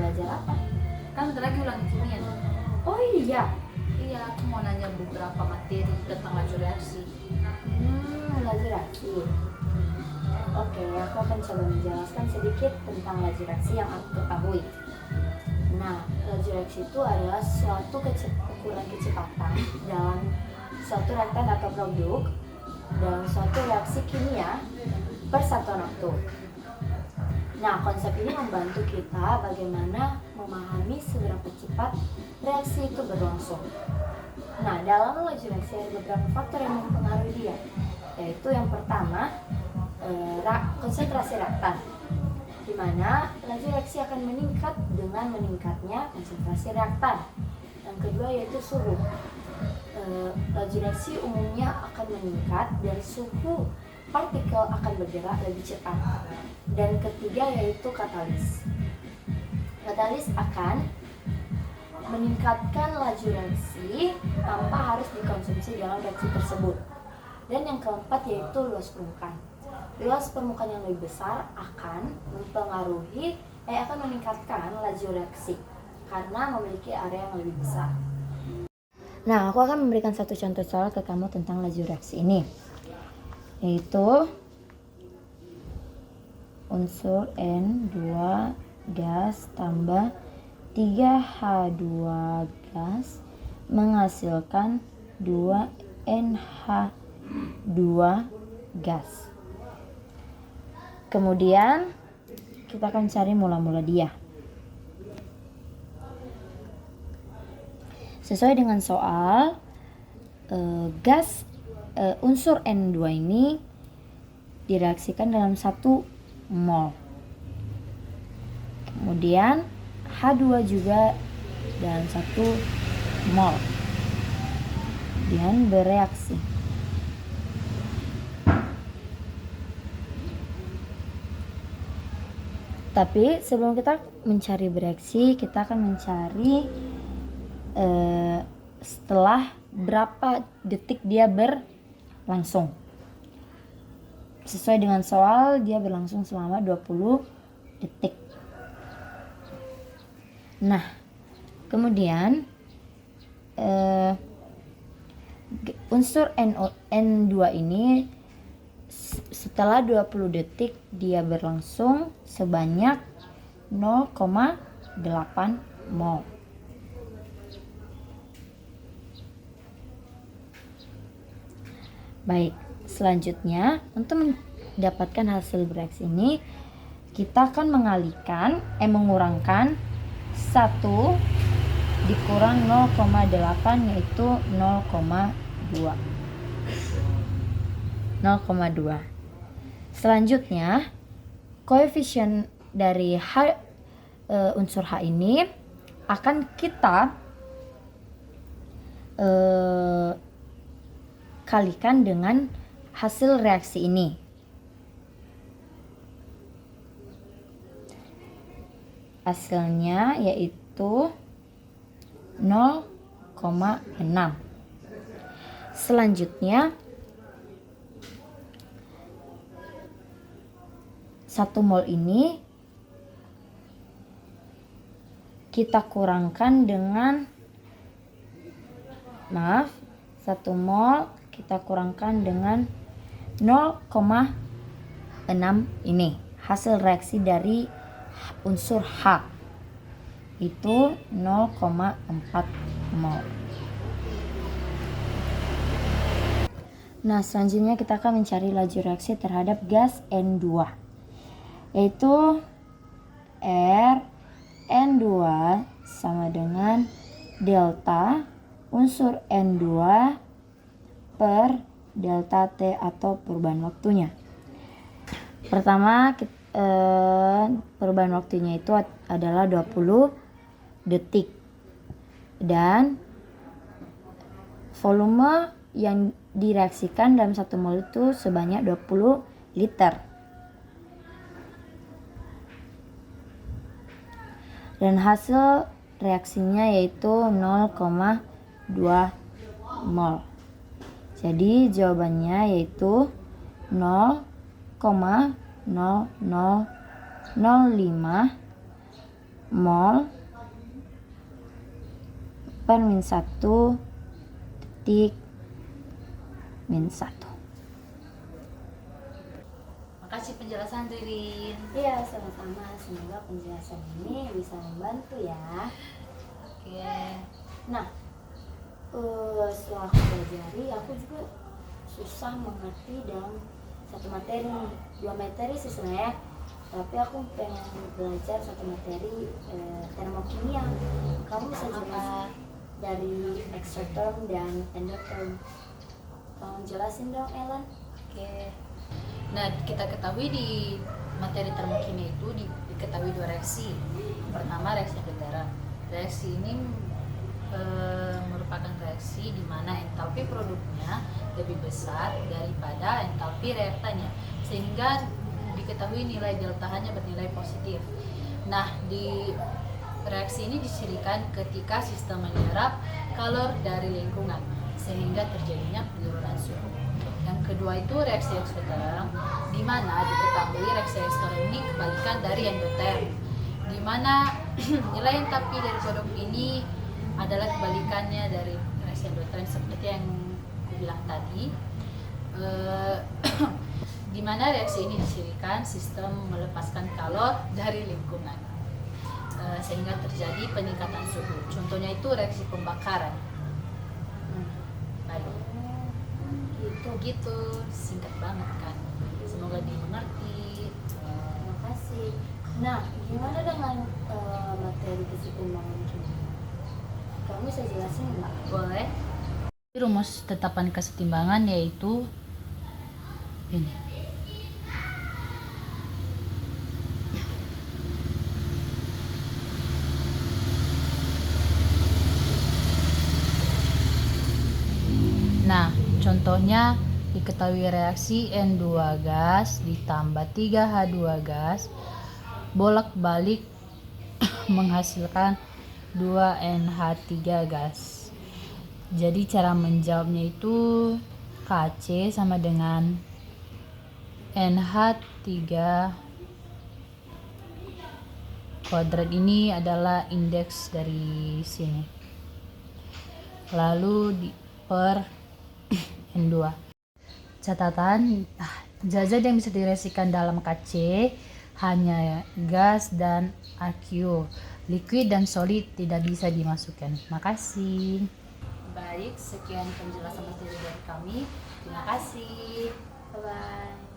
belajar apa? Kan bentar lagi ulangan kimia nih. Oh iya. Iya, aku mau nanya beberapa materi tentang laju reaksi. Laju reaksi. Oke, aku akan coba menjelaskan sedikit tentang laju reaksi yang aku ketahui. Nah, laju reaksi itu adalah suatu ukuran kecepatan dalam suatu reaktan atau produk dalam suatu reaksi kimia per satuan waktu. Nah, konsep ini membantu kita bagaimana memahami seberapa cepat reaksi itu berlangsung. Nah, dalam laju reaksi ada beberapa faktor yang mempengaruhi dia, yaitu yang pertama, konsentrasi reaktan, di mana laju reaksi akan meningkat dengan meningkatnya konsentrasi reaktan. Yang kedua yaitu suhu. Laju reaksi umumnya akan meningkat dan suhu partikel akan bergerak lebih cepat. Dan ketiga yaitu katalis. Katalis akan meningkatkan laju reaksi tanpa harus dikonsumsi dalam reaksi tersebut. Dan yang keempat yaitu luas permukaan. Luas permukaan yang lebih besar akan meningkatkan laju reaksi karena memiliki area yang lebih besar. Nah, aku akan memberikan satu contoh soal ke kamu tentang laju reaksi ini, yaitu unsur N2 gas tambah 3H2 gas menghasilkan 2NH2 gas. Kemudian kita akan cari mula-mula dia. Sesuai dengan soal, unsur N2 ini direaksikan dalam 1 mol. Kemudian H2 juga dalam 1 mol. Kemudian bereaksi. Tapi sebelum kita mencari bereaksi, kita akan mencari setelah berapa detik dia berlangsung. Sesuai dengan soal, dia berlangsung selama 20 detik. Nah, kemudian unsur N2 ini setelah 20 detik dia berlangsung sebanyak 0,8 mol. Baik, selanjutnya untuk mendapatkan hasil bereaksi ini kita akan mengurangkan 1 dikurang 0,8 yaitu 0,2. Selanjutnya, koefisien dari unsur H ini akan kita kalikan dengan hasil reaksi ini. Hasilnya yaitu 0,6. Selanjutnya 1 mol ini kita kurangkan dengan 1 mol kita kurangkan dengan 0,6 ini. Hasil reaksi dari unsur H itu 0,4 mol. Nah, selanjutnya kita akan mencari laju reaksi terhadap gas N2, yaitu N2 sama dengan delta unsur N2 per delta T atau perubahan waktunya. Pertama, perubahan waktunya itu adalah 20 detik. Dan volume yang direaksikan dalam 1 mol itu sebanyak 20 liter. Dan hasil reaksinya yaitu 0,2 mol. Jadi jawabannya yaitu 0,0005 mol per min 1 titik min 1. Makasih penjelasan Ririn. Iya, sama-sama. Semoga penjelasan ini bisa membantu ya. Oke. Nah, setelah aku pelajari, aku juga susah mengerti dalam satu materi, 2 materi sih sebenarnya, tapi aku pengen belajar satu materi termokimia. Kamu bisa jelasin dari exotherm dan endotherm. Tolong jelasin dong, Ellen. Oke. Nah, kita ketahui di materi termokimia itu diketahui 2 reaksi. Pertama, reaksi endotherm. Reaksi ini merupakan reaksi di mana entalpi produknya lebih besar daripada entalpi reaktannya, sehingga diketahui nilai delta hanya bernilai positif. Nah, di reaksi ini dicirikan ketika sistem menyerap kalor dari lingkungan, sehingga terjadinya penurunan suhu. Yang kedua itu reaksi eksoterm, di mana diketahui reaksi eksoterm ini kebalikan dari endotherm, di mana nilai entalpi dari produk ini adalah kebalikannya dari reaksi endotherm, seperti yang aku bilang tadi. Di mana reaksi ini dicirikan sistem melepaskan kalor dari lingkungan, sehingga terjadi peningkatan suhu. Contohnya itu reaksi pembakaran. Baik. Gitu, singkat banget kan. Semoga dimengerti. Terima kasih. Nah, gimana dengan materi keseimbangan kimia? Kamu bisa jelasin nggak? Boleh. Rumus tetapan kesetimbangan yaitu ini. Nah, contohnya diketahui reaksi N2 gas ditambah 3H2 gas bolak-balik menghasilkan 2NH3 gas. Jadi cara menjawabnya itu Kc sama dengan NH3 kuadrat. Ini adalah indeks dari sini. Lalu per N2. Catatan, zat yang bisa direaksikan dalam Kc hanya gas dan aqueous. Liquid dan solid tidak bisa dimasukkan. Makasih. Baik, sekian penjelasan materi dari kami. Terima kasih. Bye-bye.